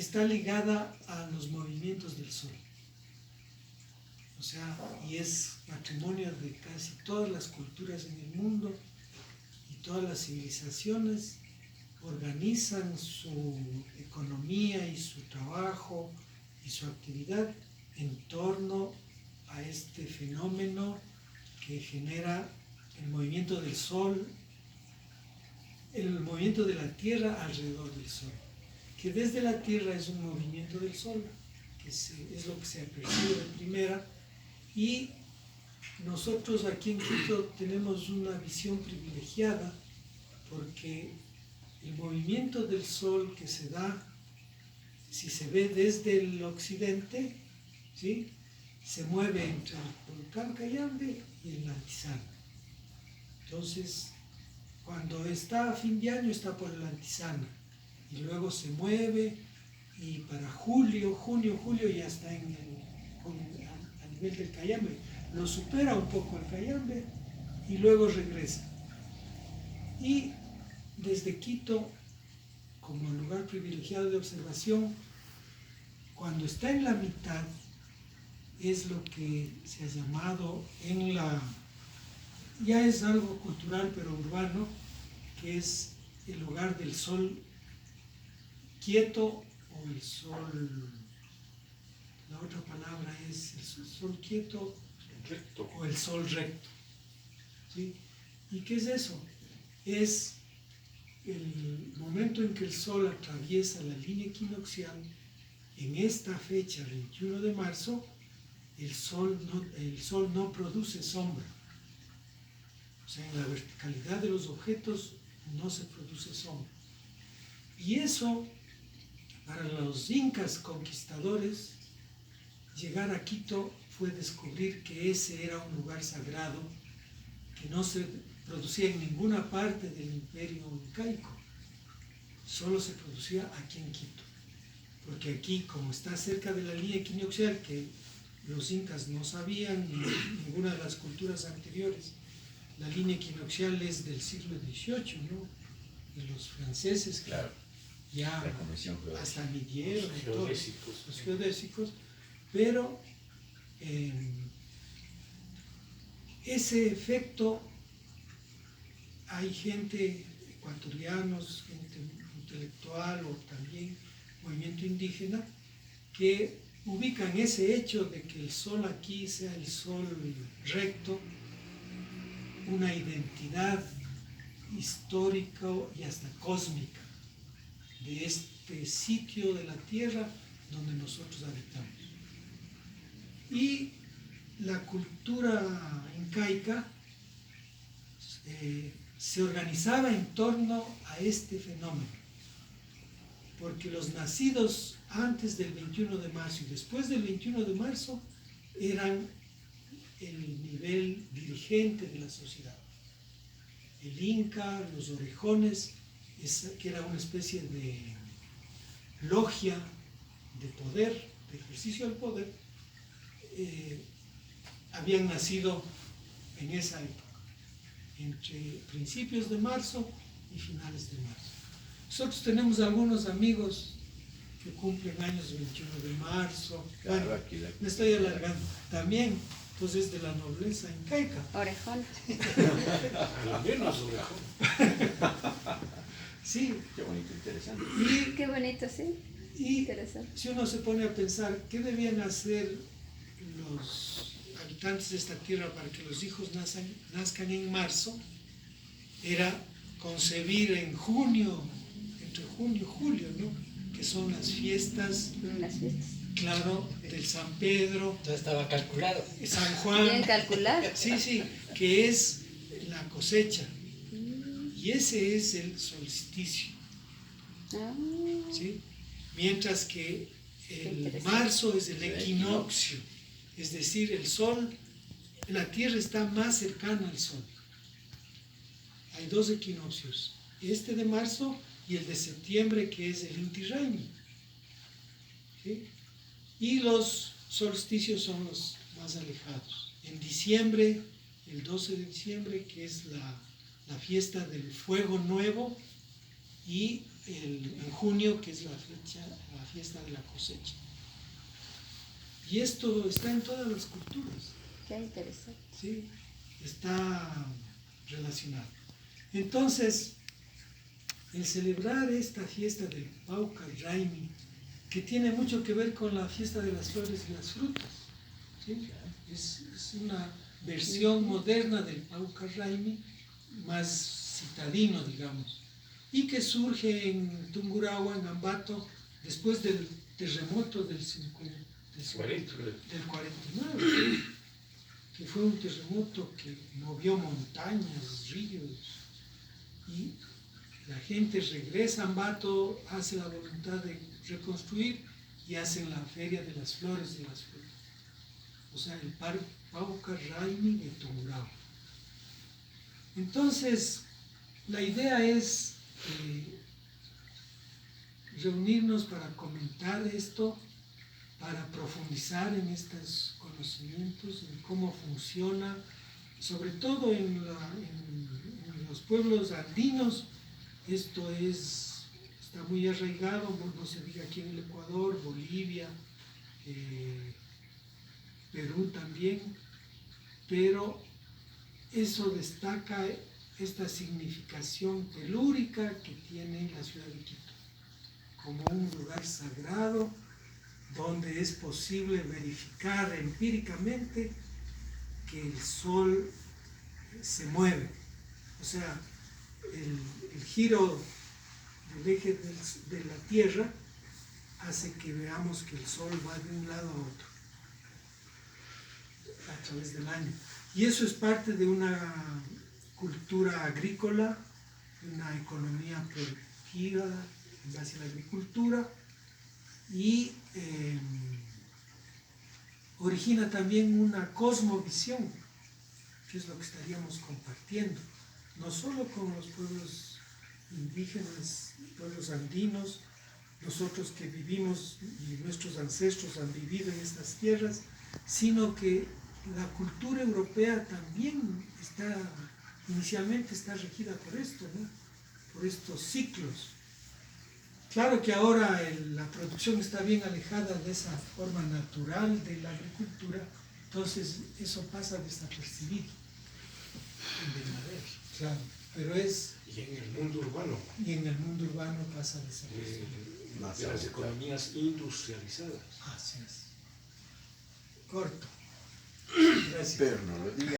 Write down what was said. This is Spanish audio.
está ligada a los movimientos del Sol. O sea, y es patrimonio de casi todas las culturas en el mundo, y todas las civilizaciones organizan su economía y su trabajo y su actividad en torno a este fenómeno que genera el movimiento del Sol, el movimiento de la Tierra alrededor del Sol, que desde la Tierra es un movimiento del Sol, que es lo que se percibe de primera, y nosotros aquí en Quito tenemos una visión privilegiada porque el movimiento del Sol que se da, si se ve desde el occidente, ¿sí?, se mueve entre el volcán Cayambe y el Lantizana. Entonces, cuando está a fin de año está por el Lantizana, y luego se mueve, y para junio, julio ya está a nivel del Cayambe, lo supera un poco el Cayambe y luego regresa. Y desde Quito, como lugar privilegiado de observación, cuando está en la mitad, es lo que se ha llamado ya es algo cultural pero urbano, que es el lugar del sol quieto o el sol, la otra palabra es el sol quieto recto, o el sol recto, ¿sí? ¿Y qué es eso? Es el momento en que el sol atraviesa la línea equinoccial. En esta fecha, 21 de marzo, el sol no produce sombra. O sea, en la verticalidad de los objetos no se produce sombra. Y eso, para los incas conquistadores, llegar a Quito fue descubrir que ese era un lugar sagrado que no se producía en ninguna parte del imperio incaico, solo se producía aquí en Quito, porque aquí, como está cerca de la línea equinoccial, que los incas no sabían, ni ninguna de las culturas anteriores, la línea equinoccial es del siglo XVIII, ¿no? Y los franceses, claro, ya hasta midieron los geodésicos, pero ese efecto, hay gente, ecuatorianos, gente intelectual o también movimiento indígena, que ubican ese hecho de que el sol aquí sea el sol recto, una identidad histórica y hasta cósmica de este sitio de la tierra donde nosotros habitamos. Y la cultura incaica se organizaba en torno a este fenómeno, porque los nacidos antes del 21 de marzo y después del 21 de marzo eran el nivel dirigente de la sociedad. El Inca, los orejones, que era una especie de logia de poder, de ejercicio del poder, habían nacido en esa época, entre principios de marzo y finales de marzo. Nosotros tenemos algunos amigos que cumplen años 21 de marzo. Claro, bueno, me estoy alargando. También, entonces, de la nobleza incaica. Orejón. Al menos orejón. Sí. Qué bonito, interesante. Qué bonito, sí. Y interesante. Si uno se pone a pensar qué debían hacer los habitantes de esta tierra para que los hijos nazcan en marzo, era concebir en junio, entre junio y julio, ¿no?, que son las fiestas, claro, del San Pedro. Todo estaba calculado. San Juan. Bien calculado. Sí, sí, que es la cosecha. Y ese es el solsticio. ¿Sí? Mientras que el marzo es el equinoccio. Es decir, el sol, la tierra está más cercana al sol. Hay dos equinoccios, este de marzo y el de septiembre, que es el Inti Raymi. ¿Sí? Y los solsticios son los más alejados. En diciembre, el 12 de diciembre, que es la fiesta del fuego nuevo, y en junio, que es la fiesta de la cosecha. Y esto está en todas las culturas. Qué interesante. ¿Sí? Está relacionado. Entonces, el celebrar esta fiesta del Pauca Raimi, que tiene mucho que ver con la fiesta de las flores y las frutas, ¿sí? Es una versión moderna del Pauca Raimi, más citadino, digamos, y que surge en Tungurahua, en Ambato, después del terremoto del 49, que fue un terremoto que movió montañas, ríos, y la gente regresa a Ambato, hace la voluntad de reconstruir y hacen la feria de las flores y de las frutas. O sea, el Pauca Raimi de Tungurahua. Entonces, la idea es reunirnos para comentar esto, para profundizar en estos conocimientos, en cómo funciona, sobre todo en los pueblos andinos. Esto está muy arraigado, no se diga aquí en el Ecuador, Bolivia, Perú también, pero eso destaca esta significación telúrica que tiene la ciudad de Quito, como un lugar sagrado donde es posible verificar empíricamente que el sol se mueve. O sea, el giro del eje de la Tierra hace que veamos que el sol va de un lado a otro a través del año. Y eso es parte de una cultura agrícola, de una economía productiva en base a la agricultura, y origina también una cosmovisión, que es lo que estaríamos compartiendo, no solo con los pueblos indígenas, pueblos andinos, nosotros que vivimos y nuestros ancestros han vivido en estas tierras, sino que la cultura europea también inicialmente está regida por esto, ¿no? Por estos ciclos. Claro que ahora la producción está bien alejada de esa forma natural de la agricultura, entonces eso pasa desapercibido en Benavente, claro, pero Y en el mundo urbano. Y en el mundo urbano pasa desapercibido. De las economías industrializadas. Así es. Corto. Gracias. Pero no lo diga.